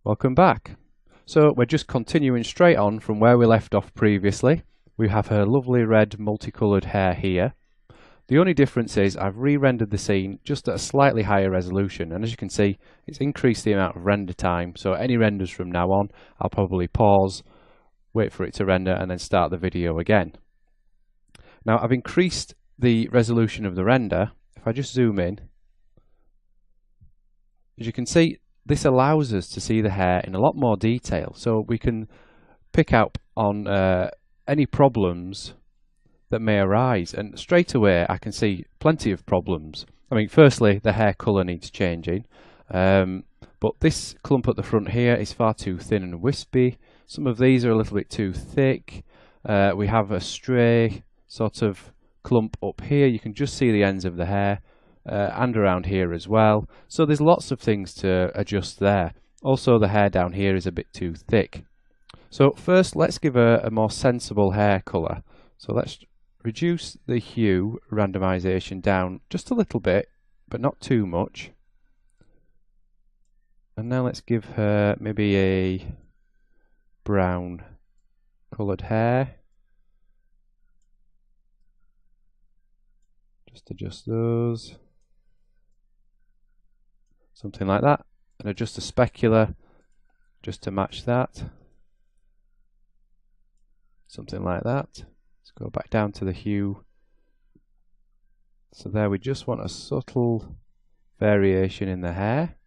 Welcome back. So we're just continuing straight on from where we left off previously. We have her lovely red multicoloured hair here. The only difference is I've re-rendered the scene just at a slightly higher resolution, and as you can see it's increased the amount of render time, so any renders from now on I'll probably pause, wait for it to render and then start the video again. Now I've increased the resolution of the render. If I just zoom in, as you can see, this allows us to see the hair in a lot more detail, so we can pick up on any problems that may arise, and straight away I can see plenty of problems. I mean, firstly, the hair colour needs changing, but this clump at the front here is far too thin and wispy. Some of these are a little bit too thick. We have a stray sort of clump up here. You can just see the ends of the hair. And around here as well, so there's lots of things to adjust there. Also the hair down here is a bit too thick. So first let's give a more sensible hair colour. So let's reduce the hue randomization down just a little bit, but not too much. And now let's give her maybe a brown coloured hair. Just adjust those. Something like that, and adjust the specular just to match that. Something like that. Let's go back down to the hue. So there we just want a subtle variation in the hair.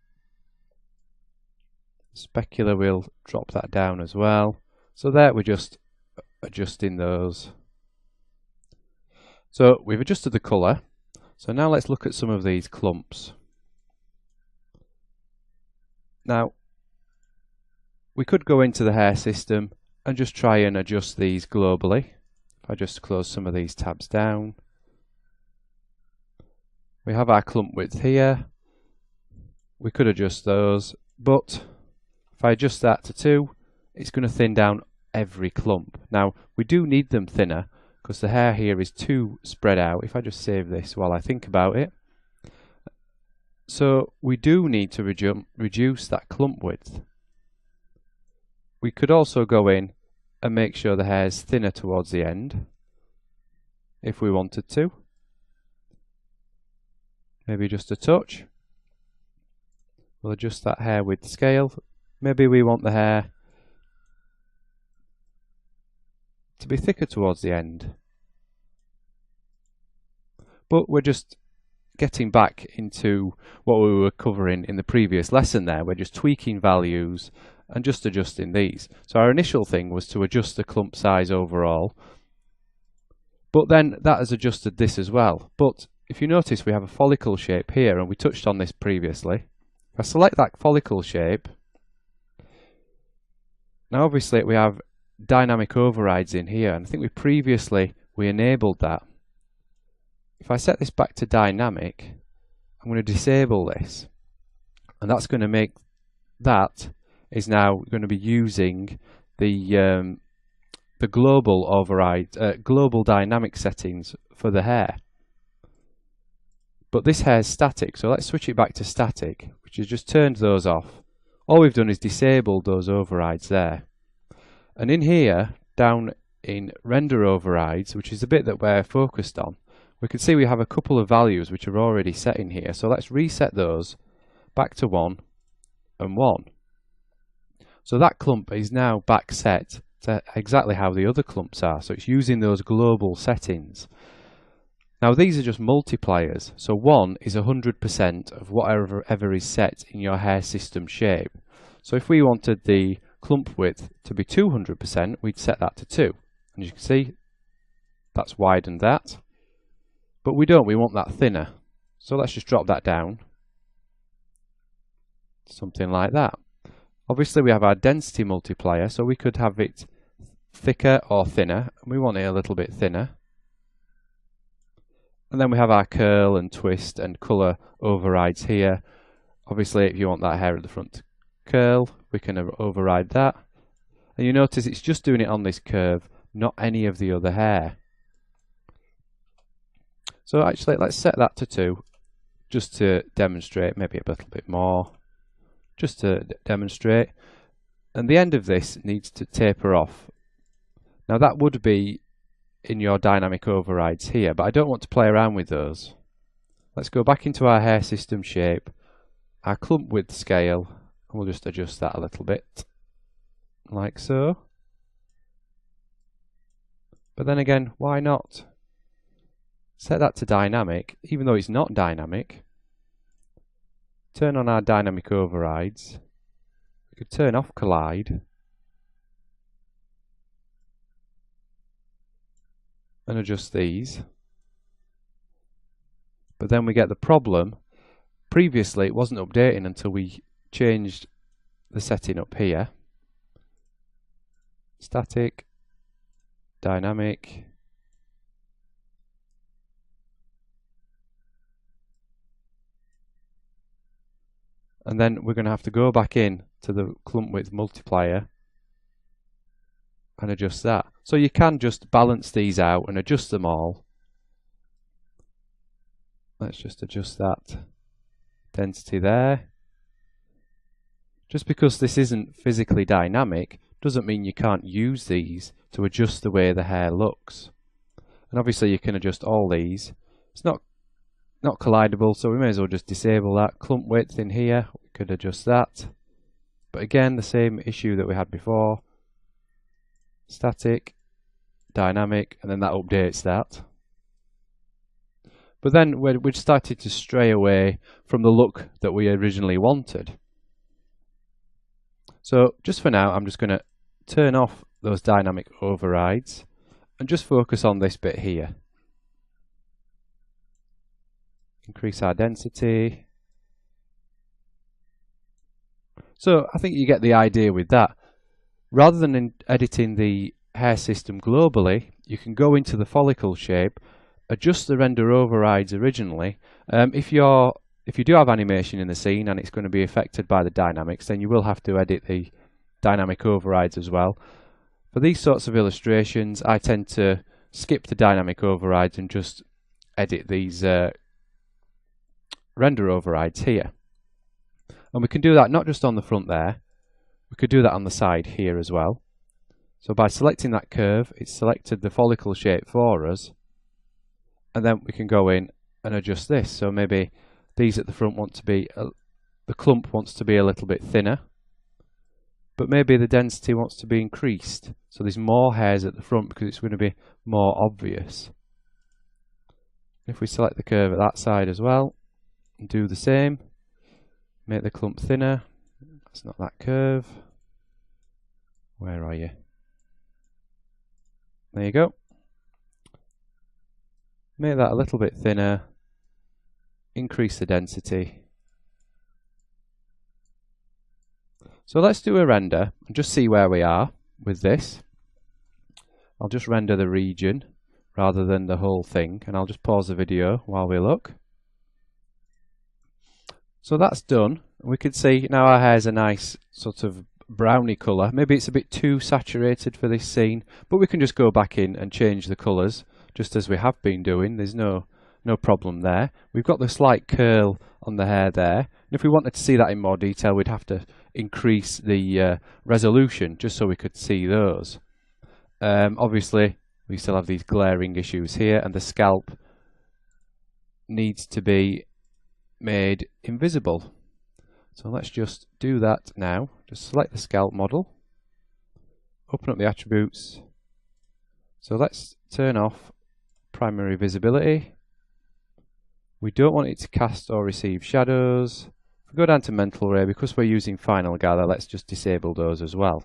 Specular will drop that down as well. So there we're just adjusting those. So we've adjusted the colour. So now let's look at some of these clumps. Now, we could go into the hair system and just try and adjust these globally. If I just close some of these tabs down. We have our clump width here. We could adjust those, but if I adjust that to 2, it's going to thin down every clump. Now, we do need them thinner because the hair here is too spread out. If I just save this while I think about it. So we do need to reduce that clump width. We could also go in and make sure the hair is thinner towards the end, if we wanted to. Maybe just a touch. We'll adjust that hair width scale. Maybe we want the hair to be thicker towards the end. But we're just getting back into what we were covering in the previous lesson there. We're just tweaking values and just adjusting these. So our initial thing was to adjust the clump size overall, but then that has adjusted this as well. But if you notice, we have a follicle shape here, and we touched on this previously. If I select that follicle shape, now obviously we have dynamic overrides in here, and I think we enabled that. If I set this back to dynamic, I'm going to disable this, and that's going to make that is now going to be using the global override, global dynamic settings for the hair. But this hair is static, so let's switch it back to static, which has just turned those off. All we've done is disabled those overrides there. And in here, down in render overrides, which is the bit that we're focused on, we can see we have a couple of values which are already set in here. So let's reset those back to 1 and 1. So that clump is now back set to exactly how the other clumps are. So it's using those global settings. Now these are just multipliers. So 1 is 100% of whatever is set in your hair system shape. So if we wanted the clump width to be 200%, we'd set that to 2. And you can see that's widened that. But we don't, we want that thinner. So let's just drop that down. Something like that. Obviously we have our density multiplier, so we could have it thicker or thinner. And we want it a little bit thinner. And then we have our curl and twist and colour overrides here. Obviously if you want that hair at the front curl, we can override that. And you notice it's just doing it on this curve, not any of the other hair. So actually let's set that to 2 just to demonstrate maybe a little bit more. just to demonstrate. And the end of this needs to taper off. Now that would be in your dynamic overrides here, but I don't want to play around with those. Let's go back into our hair system shape, our clump width scale, and we'll just adjust that a little bit, like so. But then again, why not? Set that to dynamic, even though it's not dynamic. Turn on our dynamic overrides. We could turn off collide and adjust these. But then we get the problem. Previously it wasn't updating until we changed the setting up here. Static, dynamic, and then we're going to have to go back in to the clump width multiplier and adjust that. So you can just balance these out and adjust them all. Let's just adjust that density there. Just because this isn't physically dynamic doesn't mean you can't use these to adjust the way the hair looks. And obviously you can adjust all these. It's not collidable, so we may as well just disable that. Clump width in here, we could adjust that. But again, the same issue that we had before. Static, dynamic, and then that updates that. But then we'd started to stray away from the look that we originally wanted. So just for now, I'm just going to turn off those dynamic overrides and just focus on this bit here. Increase our density. So I think you get the idea with that. Rather than editing the hair system globally, you can go into the follicle shape, adjust the render overrides originally. If you do have animation in the scene and it's going to be affected by the dynamics, then you will have to edit the dynamic overrides as well. For these sorts of illustrations, I tend to skip the dynamic overrides and just edit these render overrides here. And we can do that not just on the front there, we could do that on the side here as well. So by selecting that curve, it's selected the follicle shape for us, and then we can go in and adjust this. So maybe these at the front want to be, the clump wants to be a little bit thinner, but maybe the density wants to be increased. So there's more hairs at the front because it's going to be more obvious. If we select the curve at that side as well, and do the same, make the clump thinner. That's not that curve. Where are you? There you go. Make that a little bit thinner. Increase the density. So let's do a render and just see where we are with this. I'll just render the region rather than the whole thing, and I'll just pause the video while we look. So that's done. We can see now our hair's a nice sort of browny colour. Maybe it's a bit too saturated for this scene, but we can just go back in and change the colours just as we have been doing. There's no problem there. We've got the slight curl on the hair there, and if we wanted to see that in more detail, we'd have to increase the resolution just so we could see those. Obviously we still have these glaring issues here, and the scalp needs to be made invisible. So let's just do that now. Just select the scalp model, open up the attributes. So let's turn off primary visibility. We don't want it to cast or receive shadows. If we go down to mental ray, because we're using final gather, let's just disable those as well.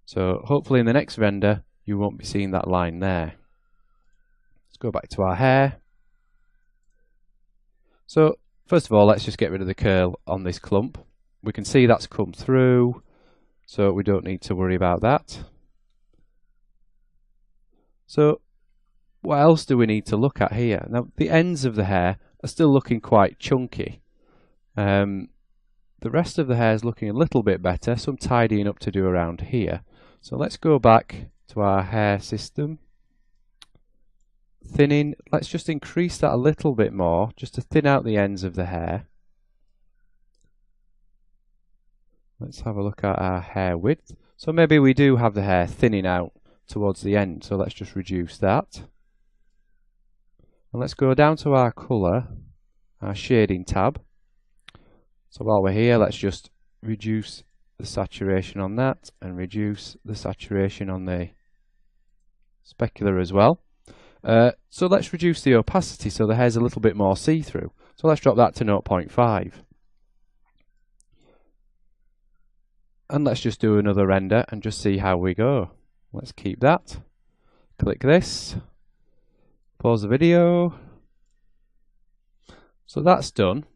So hopefully in the next render you won't be seeing that line there. Let's go back to our hair. So first of all, let's just get rid of the curl on this clump. We can see that's come through, so we don't need to worry about that. So what else do we need to look at here? Now the ends of the hair are still looking quite chunky. The rest of the hair is looking a little bit better, some tidying up to do around here. So let's go back to our hair system. Thinning, let's just increase that a little bit more, just to thin out the ends of the hair. Let's have a look at our hair width. So maybe we do have the hair thinning out towards the end, so let's just reduce that. And let's go down to our colour, our shading tab. So while we're here, let's just reduce the saturation on that and reduce the saturation on the specular as well. So let's reduce the opacity so the hair's a little bit more see-through. So let's drop that to 0.5. And let's just do another render and just see how we go. Let's keep that. Click this. Pause the video. So that's done.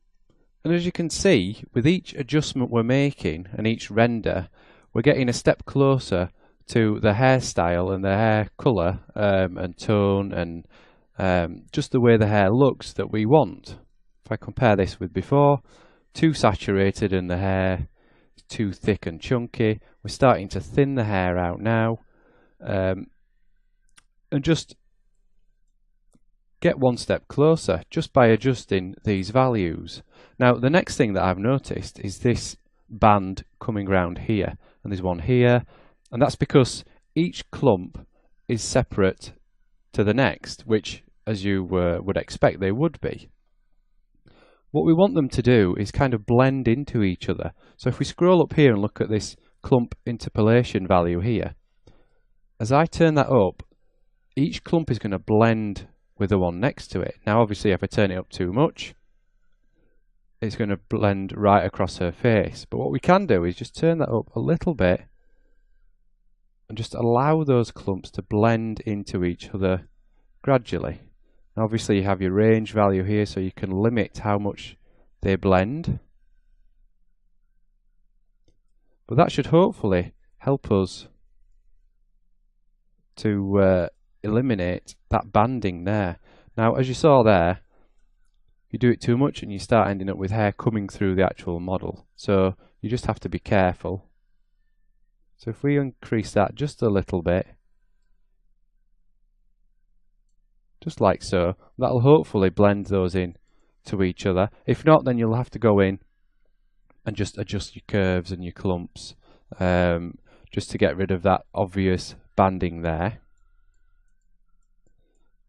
And as you can see, with each adjustment we're making and each render, we're getting a step closer to the hairstyle and the hair colour and tone and just the way the hair looks that we want. If I compare this with before, too saturated and the hair is too thick and chunky. We're starting to thin the hair out now and just get one step closer just by adjusting these values. Now the next thing that I've noticed is this band coming round here, and there's one here, and that's because each clump is separate to the next, which as you would expect they would be. What we want them to do is kind of blend into each other. So if we scroll up here and look at this clump interpolation value here, as I turn that up, each clump is going to blend with the one next to it. Now obviously if I turn it up too much, it's going to blend right across her face. But what we can do is just turn that up a little bit and just allow those clumps to blend into each other gradually. Now obviously you have your range value here, so you can limit how much they blend. But that should hopefully help us to eliminate that banding there. Now as you saw there, you do it too much and you start ending up with hair coming through the actual model. So you just have to be careful. So if we increase that just a little bit, just like so, that'll hopefully blend those in to each other. If not, then you'll have to go in and just adjust your curves and your clumps just to get rid of that obvious banding there.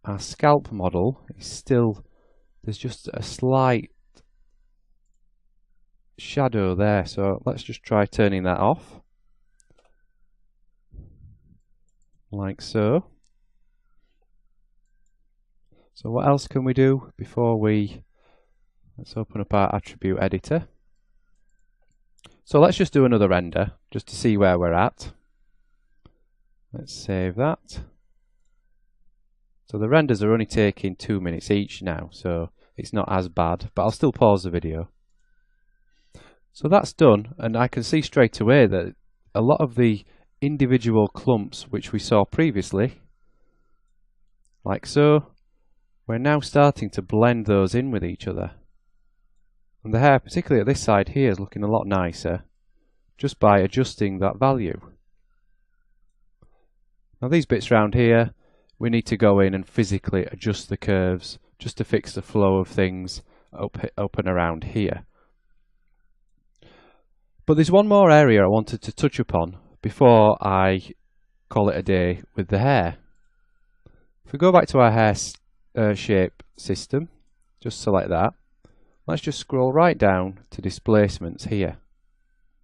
Our scalp model is still, there's just a slight shadow there, so let's just try turning that off. Like so. So what else can we do before let's open up our attribute editor. So let's just do another render just to see where we're at. Let's save that. So the renders are only taking 2 minutes each now, so it's not as bad, but I'll still pause the video. So that's done, and I can see straight away that a lot of the individual clumps which we saw previously, like so, we're now starting to blend those in with each other. And the hair, particularly at this side here, is looking a lot nicer just by adjusting that value. Now these bits around here, we need to go in and physically adjust the curves just to fix the flow of things up and around here. But there's one more area I wanted to touch upon before I call it a day with the hair. If we go back to our hair shape system, just select that. Let's just scroll right down to displacements here.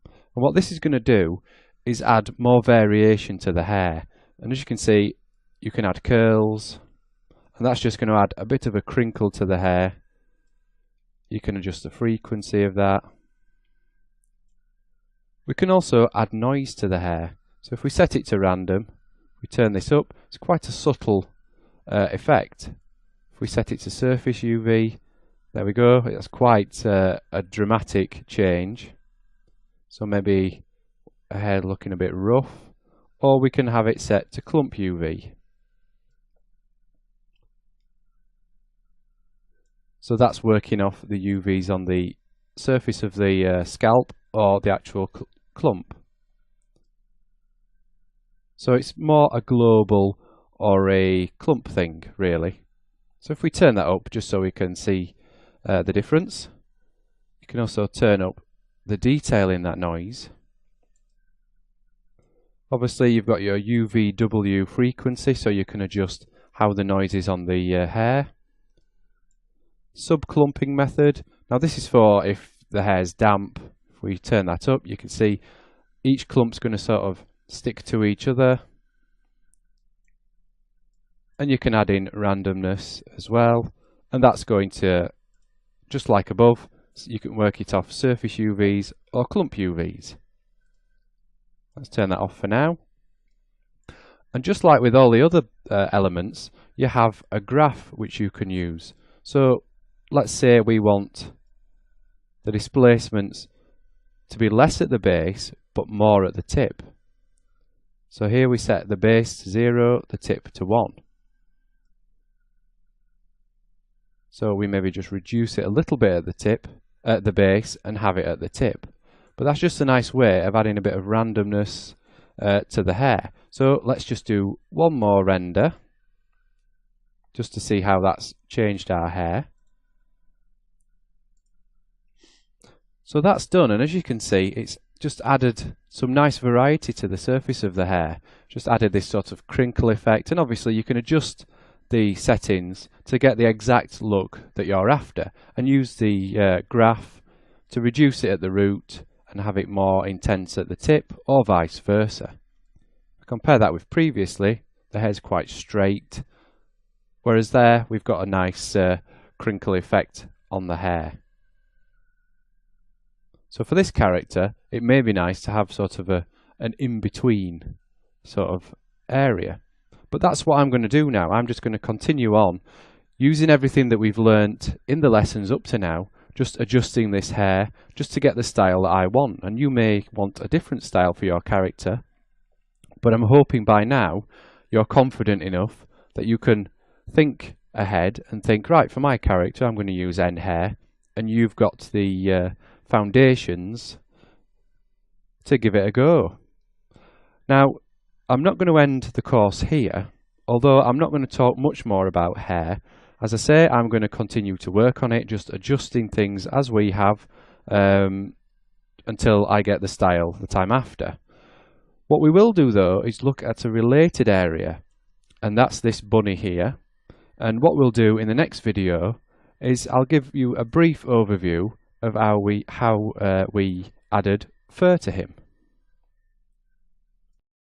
And what this is going to do is add more variation to the hair. And as you can see, you can add curls, and that's just going to add a bit of a crinkle to the hair. You can adjust the frequency of that. We can also add noise to the hair. So if we set it to random, we turn this up, it's quite a subtle effect. If we set it to surface UV, there we go, that's quite a dramatic change. So maybe a hair looking a bit rough, or we can have it set to clump UV. So that's working off the UVs on the surface of the scalp or the actual clump. So it's more a global or a clump thing, really. So if we turn that up just so we can see the difference, you can also turn up the detail in that noise. Obviously you've got your UVW frequency, so you can adjust how the noise is on the hair. Subclumping method. Now this is for if the hair's damp. If we turn that up, you can see each clump's going to sort of stick to each other. And you can add in randomness as well. And that's going to, just like above, so you can work it off surface UVs or clump UVs. Let's turn that off for now. And just like with all the other elements, you have a graph which you can use. So let's say we want the displacements to be less at the base but more at the tip. So here we set the base to 0, the tip to 1. So we maybe just reduce it a little bit at the tip, at the base, and have it at the tip. But that's just a nice way of adding a bit of randomness to the hair. So let's just do one more render, just to see how that's changed our hair. So that's done, and as you can see, it's just added some nice variety to the surface of the hair. Just added this sort of crinkle effect, and obviously you can adjust the settings to get the exact look that you're after, and use the graph to reduce it at the root and have it more intense at the tip, or vice versa. Compare that with previously, the hair's quite straight, whereas there we've got a nice crinkle effect on the hair. So for this character, it may be nice to have sort of an in-between sort of area. But that's what I'm going to do now. I'm just going to continue on using everything that we've learnt in the lessons up to now, just adjusting this hair just to get the style that I want. And you may want a different style for your character, but I'm hoping by now you're confident enough that you can think ahead and think, right, for my character I'm going to use end hair, and you've got the foundations to give it a go. Now, I'm not going to end the course here, although I'm not going to talk much more about hair. As I say, I'm going to continue to work on it, just adjusting things as we have until I get the style that I'm after. What we will do though is look at a related area, and that's this bunny here. And what we'll do in the next video is I'll give you a brief overview of how we added fur to him.